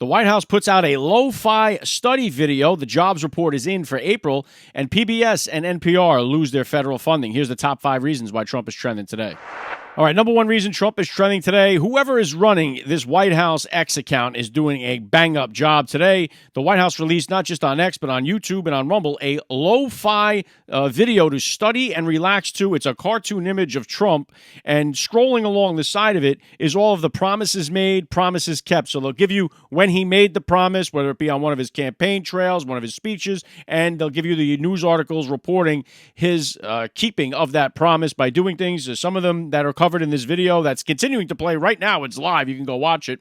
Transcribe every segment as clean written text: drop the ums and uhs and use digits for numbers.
The White House puts out a LoFi study video. The jobs report is in for April, and PBS and NPR lose their federal funding. Here's the top 5 reasons why Trump is trending today. All right, number 1 reason Trump is trending today. Whoever is running this White House X account is doing a bang-up job today. The White House released, not just on X, but on YouTube and on Rumble, a lo-fi video to study and relax to. It's a cartoon image of Trump, and scrolling along the side of it is all of the promises made, promises kept. So they'll give you when he made the promise, whether it be on one of his campaign trails, one of his speeches, and they'll give you the news articles reporting his keeping of that promise by doing things. Some of them that are covered in this video that's continuing to play right now. It's live. You can go watch it.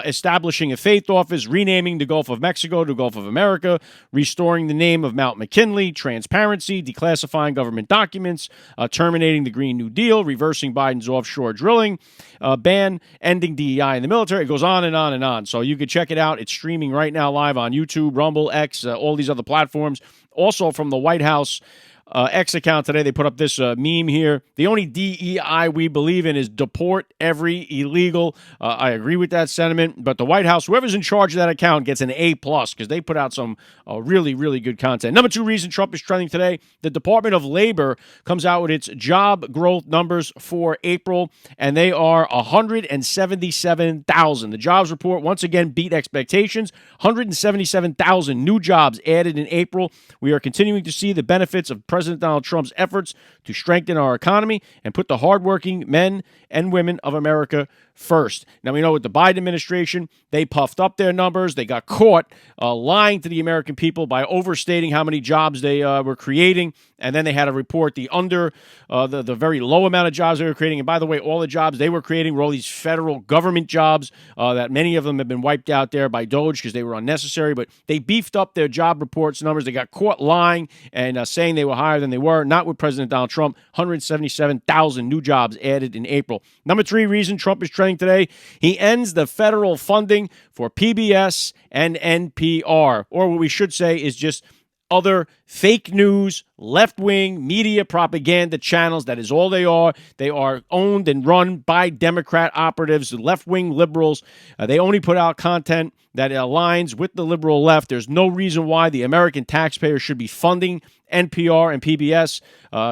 Establishing a faith office, renaming the Gulf of Mexico to Gulf of America, restoring the name of Mount McKinley, transparency, declassifying government documents, terminating the Green New Deal, reversing Biden's offshore drilling ban, ending DEI in the military. It goes on and on and on. So you can check it out. It's streaming right now live on YouTube, Rumble, X, all these other platforms. Also from the White House X account today, they put up this meme here. The only DEI we believe in is deport every illegal. I agree with that sentiment, but the White House, whoever's in charge of that account, gets an A+ because they put out some really, really good content. Number 2 reason Trump is trending today, the Department of Labor comes out with its job growth numbers for April, and they are 177,000. The jobs report once again beat expectations. 177,000 new jobs added in April. We are continuing to see the benefits of President Donald Trump's efforts to strengthen our economy and put the hardworking men and women of America first. Now, we know with the Biden administration, they puffed up their numbers. They got caught lying to the American people by overstating how many jobs they were creating. And then they had to report the very low amount of jobs they were creating. And by the way, all the jobs they were creating were all these federal government jobs that many of them have been wiped out there by DOGE because they were unnecessary. But they beefed up their job reports numbers. They got caught lying and saying they were higher than they were. Not with President Donald Trump. 177,000 new jobs added in April. Number 3 reason Trump is trending today, he ends the federal funding for PBS and NPR, or what we should say is just other fake news, left-wing media propaganda channels. That is all they are. They are owned and run by Democrat operatives, left-wing liberals. They only put out content that aligns with the liberal left. There's no reason why the American taxpayer should be funding NPR and PBS.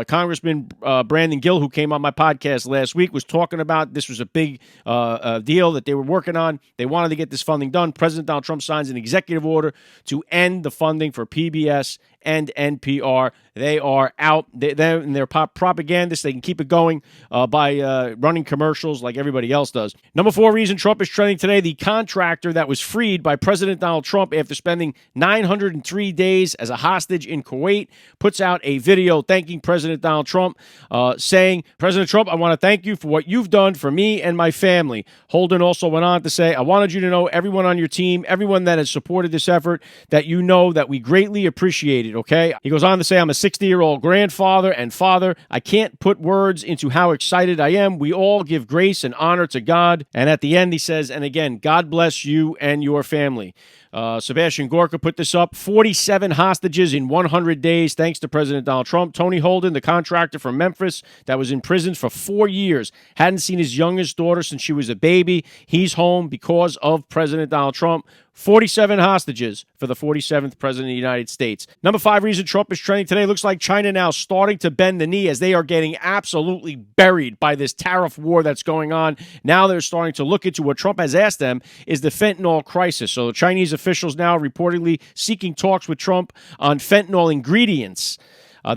Congressman Brandon Gill, who came on my podcast last week, was talking about this was a big deal that they were working on. They wanted to get this funding done. President Donald Trump signs an executive order to end the funding for PBS and NPR. They are out. They're propagandists. They can keep it going by running commercials like everybody else does. Number 4 reason Trump is trending today, the contractor that was freed by President Donald Trump after spending 903 days as a hostage in Kuwait puts out a video thanking President Donald Trump, saying, President Trump, I want to thank you for what you've done for me and my family. Holden also went on to say, I wanted you to know, everyone on your team, everyone that has supported this effort, that you know that we greatly appreciate it. Okay. He goes on to say, I'm a 60-year-old grandfather and father. I can't put words into how excited I am. We all give grace and honor to God. And at the end, he says, and again, God bless you and your family. Sebastian Gorka put this up. 47 hostages in 100 days, thanks to President Donald Trump. Tony Holden, the contractor from Memphis that was in prison for 4 years, hadn't seen his youngest daughter since she was a baby. He's home because of President Donald Trump. 47 hostages for the 47th president of the United States. Number 5 reason Trump is trending today, looks like China now starting to bend the knee as they are getting absolutely buried by this tariff war that's going on. Now they're starting to look into what Trump has asked them is the fentanyl crisis. So the Chinese officials now reportedly seeking talks with Trump on fentanyl ingredients.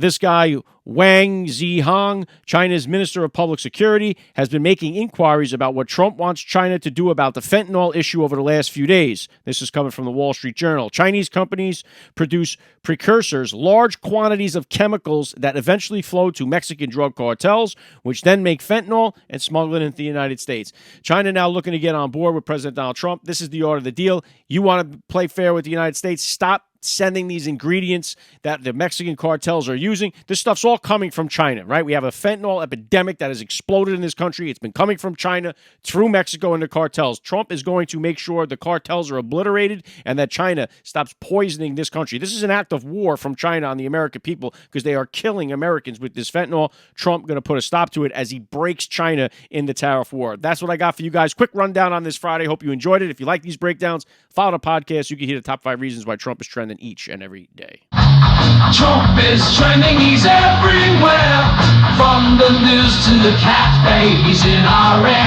This guy, Wang Zihong, China's Minister of Public Security, has been making inquiries about what Trump wants China to do about the fentanyl issue over the last few days. This is coming from the Wall Street Journal. Chinese companies produce precursors, large quantities of chemicals that eventually flow to Mexican drug cartels, which then make fentanyl and smuggle it into the United States. China now looking to get on board with President Donald Trump. This is the order of the deal. You want to play fair with the United States? Stop sending these ingredients that the Mexican cartels are using. This stuff's all coming from China, right? We have a fentanyl epidemic that has exploded in this country. It's been coming from China through Mexico and the cartels. Trump is going to make sure the cartels are obliterated and that China stops poisoning this country. This is an act of war from China on the American people because they are killing Americans with this fentanyl. Trump going to put a stop to it as he breaks China in the tariff war. That's what I got for you guys. Quick rundown on this Friday. Hope you enjoyed it. If you like these breakdowns, follow the podcast. You can hear the top 5 reasons why Trump is trending each and every day. Trump is trending, he's everywhere. From the news to the cat babies in our air.